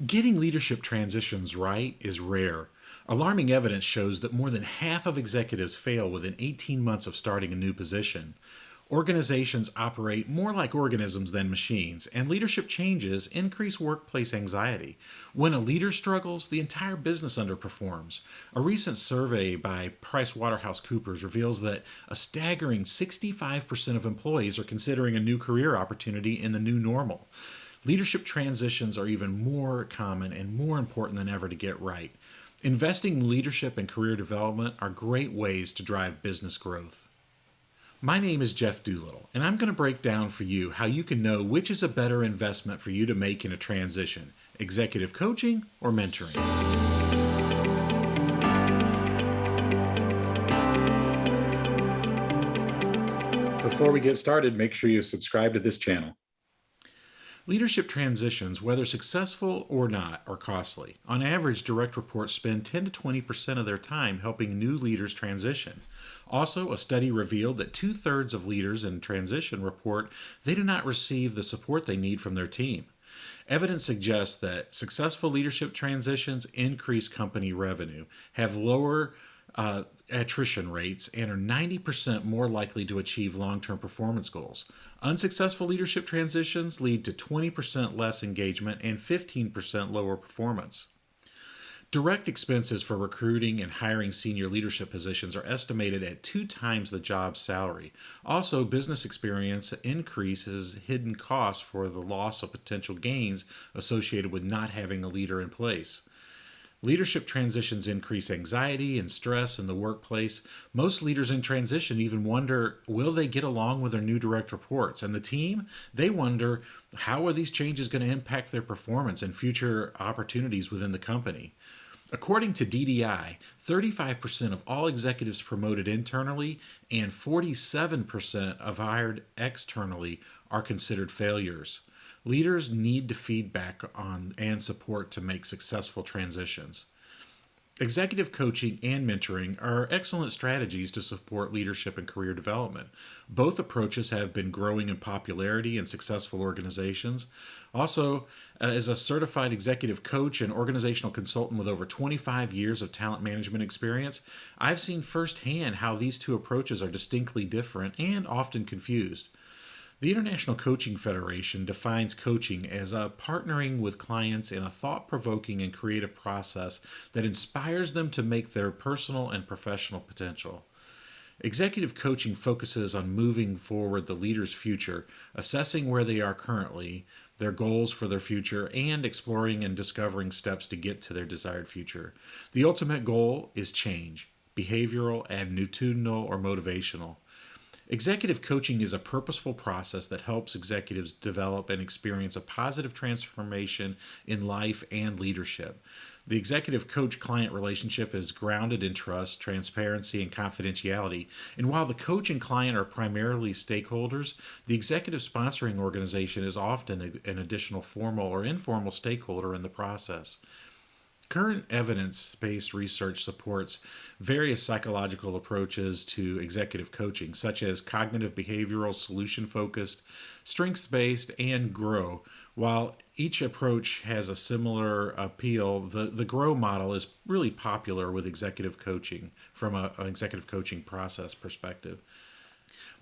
Getting leadership transitions right is rare. Alarming evidence shows that more than half of executives fail within 18 months of starting a new position. Organizations operate more like organisms than machines, and leadership changes increase workplace anxiety. When a leader struggles, the entire business underperforms. A recent survey by PricewaterhouseCoopers reveals that a staggering 65% of employees are considering a new career opportunity in the new normal. Leadership transitions are even more common and more important than ever to get right. Investing in leadership and career development are great ways to drive business growth. My name is Jeff Doolittle, and I'm going to break down for you how you can know which is a better investment for you to make in a transition: executive coaching or mentoring. Before we get started, make sure you subscribe to this channel. Leadership transitions, whether successful or not, are costly. On average, direct reports spend 10 to 20% of their time helping new leaders transition. Also, a study revealed that 2/3 of leaders in transition report they do not receive the support they need from their team. Evidence suggests that successful leadership transitions increase company revenue, have lower attrition rates, and are 90% more likely to achieve long term performance goals. Unsuccessful leadership transitions lead to 20% less engagement and 15% lower performance. Direct expenses for recruiting and hiring senior leadership positions are estimated at 2 times the job's salary. Also, business experience increases hidden costs for the loss of potential gains associated with not having a leader in place. Leadership transitions increase anxiety and stress in the workplace. Most leaders in transition even wonder, will they get along with their new direct reports? And the team, they wonder, how are these changes going to impact their performance and future opportunities within the company? According to DDI, 35% of all executives promoted internally and 47% of hired externally are considered failures. Leaders need to feedback on and support to make successful transitions. Executive coaching and mentoring are excellent strategies to support leadership and career development. Both approaches have been growing in popularity in successful organizations. Also, as a certified executive coach and organizational consultant with over 25 years of talent management experience, I've seen firsthand how these two approaches are distinctly different and often confused. The International Coaching Federation defines coaching as a partnering with clients in a thought-provoking and creative process that inspires them to make their personal and professional potential. Executive coaching focuses on moving forward the leader's future, assessing where they are currently, their goals for their future, and exploring and discovering steps to get to their desired future. The ultimate goal is change, behavioral, attitudinal, or motivational. Executive coaching is a purposeful process that helps executives develop and experience a positive transformation in life and leadership. The executive coach client relationship is grounded in trust, transparency, and confidentiality. And while the coach and client are primarily stakeholders, the executive sponsoring organization is often an additional formal or informal stakeholder in the process. Current evidence based research supports various psychological approaches to executive coaching, such as cognitive behavioral, solution focused, strengths based, and GROW. While each approach has a similar appeal, the GROW model is really popular with executive coaching from an executive coaching process perspective.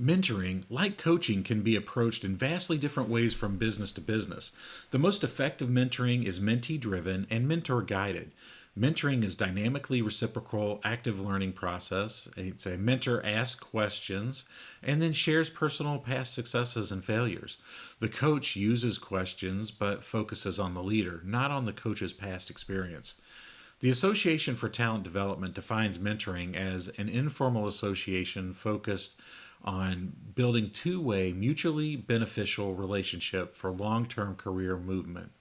Mentoring, like coaching, can be approached in vastly different ways from business to business. The most effective mentoring is mentee driven and mentor guided. Mentoring is dynamically reciprocal, active learning process. It's a mentor asks questions and then shares personal past successes and failures. The coach uses questions but focuses on the leader, not on the coach's past experience. The Association for Talent Development defines mentoring as an informal association focused on building two-way, mutually beneficial relationship for long-term career movement.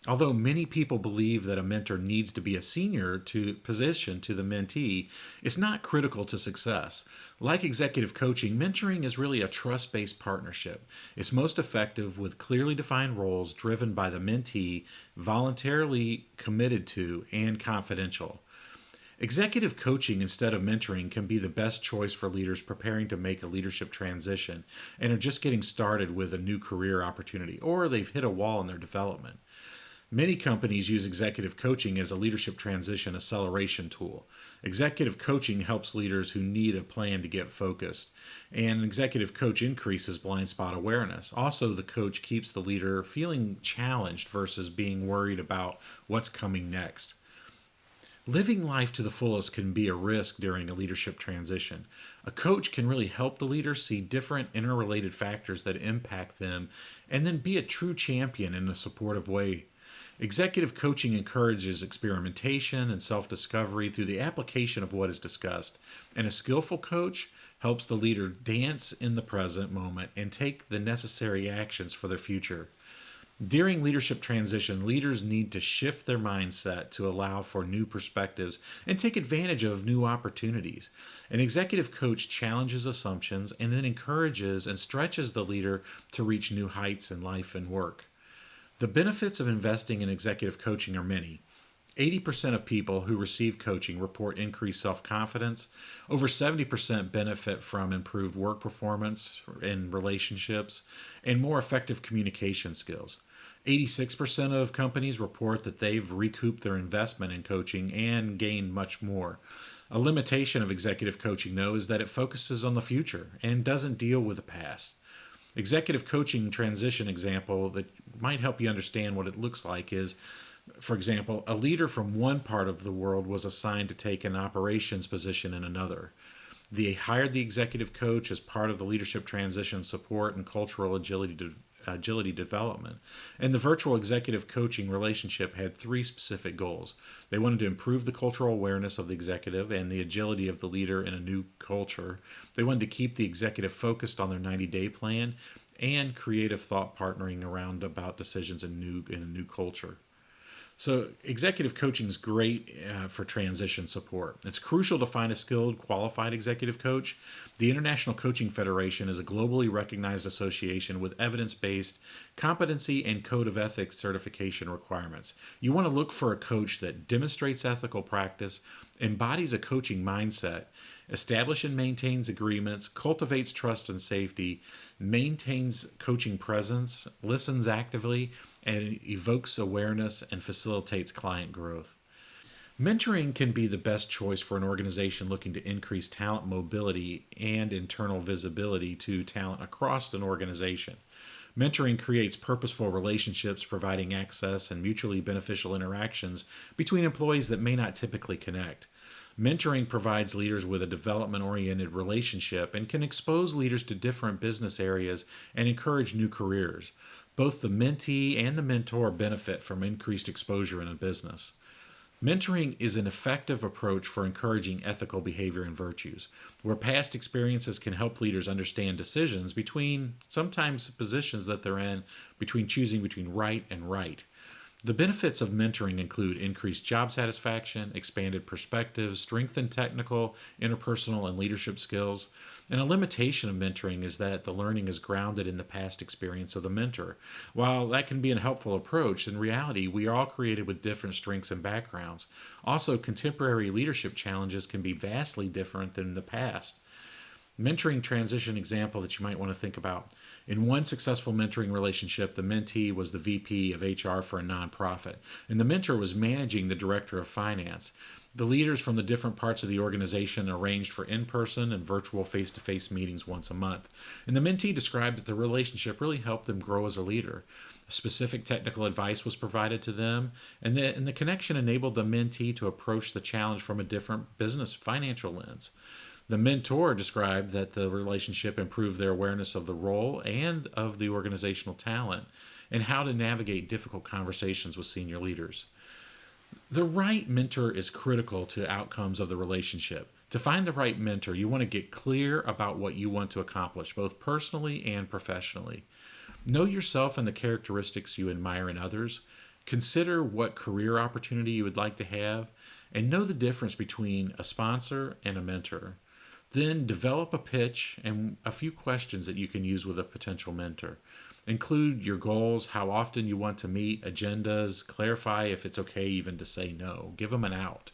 Although many people believe that a mentor needs to be a senior position to the mentee, it's not critical to success. Like executive coaching, mentoring is really a trust-based partnership. It's most effective with clearly defined roles driven by the mentee, voluntarily committed to, and confidential. Executive coaching instead of mentoring can be the best choice for leaders preparing to make a leadership transition and are just getting started with a new career opportunity, or they've hit a wall in their development. Many companies use executive coaching as a leadership transition acceleration tool. Executive coaching helps leaders who need a plan to get focused, and an executive coach increases blind spot awareness. Also, the coach keeps the leader feeling challenged versus being worried about what's coming next. Living life to the fullest can be a risk during a leadership transition. A coach can really help the leader see different interrelated factors that impact them and then be a true champion in a supportive way. Executive coaching encourages experimentation and self discovery through the application of what is discussed, and a skillful coach helps the leader dance in the present moment and take the necessary actions for their future. During leadership transition, leaders need to shift their mindset to allow for new perspectives and take advantage of new opportunities. An executive coach challenges assumptions and then encourages and stretches the leader to reach new heights in life and work. The benefits of investing in executive coaching are many. 80% of people who receive coaching report increased self confidence. Over 70% benefit from improved work performance in relationships and more effective communication skills. 86% of companies report that they've recouped their investment in coaching and gained much more. A limitation of executive coaching, though, is that it focuses on the future and doesn't deal with the past. Executive coaching transition example that might help you understand what it looks like is, for example, a leader from one part of the world was assigned to take an operations position in another. They hired the executive coach as part of the leadership transition support and cultural agility development. And the virtual executive coaching relationship had three specific goals. They wanted to improve the cultural awareness of the executive and the agility of the leader in a new culture. They wanted to keep the executive focused on their 90-day plan and creative thought partnering around about decisions in a new culture. So, executive coaching is great for transition support. It's crucial to find a skilled, qualified executive coach. The International Coaching Federation is a globally recognized association with evidence based competency and code of ethics certification requirements. You want to look for a coach that demonstrates ethical practice, embodies a coaching mindset, establishes and maintains agreements, cultivates trust and safety, maintains coaching presence, listens actively, and evokes awareness and facilitates client growth. Mentoring can be the best choice for an organization looking to increase talent mobility and internal visibility to talent across an organization. Mentoring creates purposeful relationships, providing access and mutually beneficial interactions between employees that may not typically connect. Mentoring provides leaders with a development oriented relationship and can expose leaders to different business areas and encourage new careers. Both the mentee and the mentor benefit from increased exposure in a business. Mentoring is an effective approach for encouraging ethical behavior and virtues, where past experiences can help leaders understand decisions between sometimes positions that they're in, between choosing between right and right. The benefits of mentoring include increased job satisfaction, expanded perspectives, strengthened technical, interpersonal, and leadership skills. And a limitation of mentoring is that the learning is grounded in the past experience of the mentor. While that can be a helpful approach, in reality, we are all created with different strengths and backgrounds. Also, contemporary leadership challenges can be vastly different than the past. Mentoring transition example that you might want to think about. In one successful mentoring relationship, the mentee was the VP of HR for a nonprofit, and the mentor was managing the director of finance. The leaders from the different parts of the organization arranged for in-person and virtual face-to-face meetings once a month. And the mentee described that the relationship really helped them grow as a leader. Specific technical advice was provided to them, and the connection enabled the mentee to approach the challenge from a different business financial lens. The mentor described that the relationship improved their awareness of the role and of the organizational talent and how to navigate difficult conversations with senior leaders. The right mentor is critical to outcomes of the relationship. To find the right mentor, you want to get clear about what you want to accomplish, both personally and professionally. Know yourself and the characteristics you admire in others. Consider what career opportunity you would like to have, and know the difference between a sponsor and a mentor. Then develop a pitch and a few questions that you can use with a potential mentor. Include your goals, how often you want to meet, agendas, clarify if it's okay even to say no. Give them an out.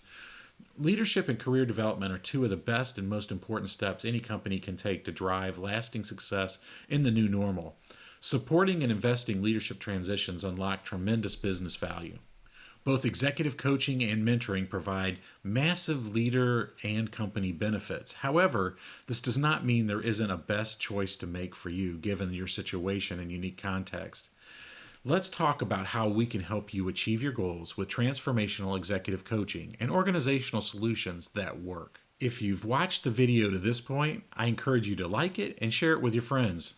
Leadership and career development are two of the best and most important steps any company can take to drive lasting success in the new normal. Supporting and investing leadership transitions unlock tremendous business value. Both executive coaching and mentoring provide massive leader and company benefits. However, this does not mean there isn't a best choice to make for you given your situation and unique context. Let's talk about how we can help you achieve your goals with transformational executive coaching and organizational solutions that work. If you've watched the video to this point, I encourage you to like it and share it with your friends.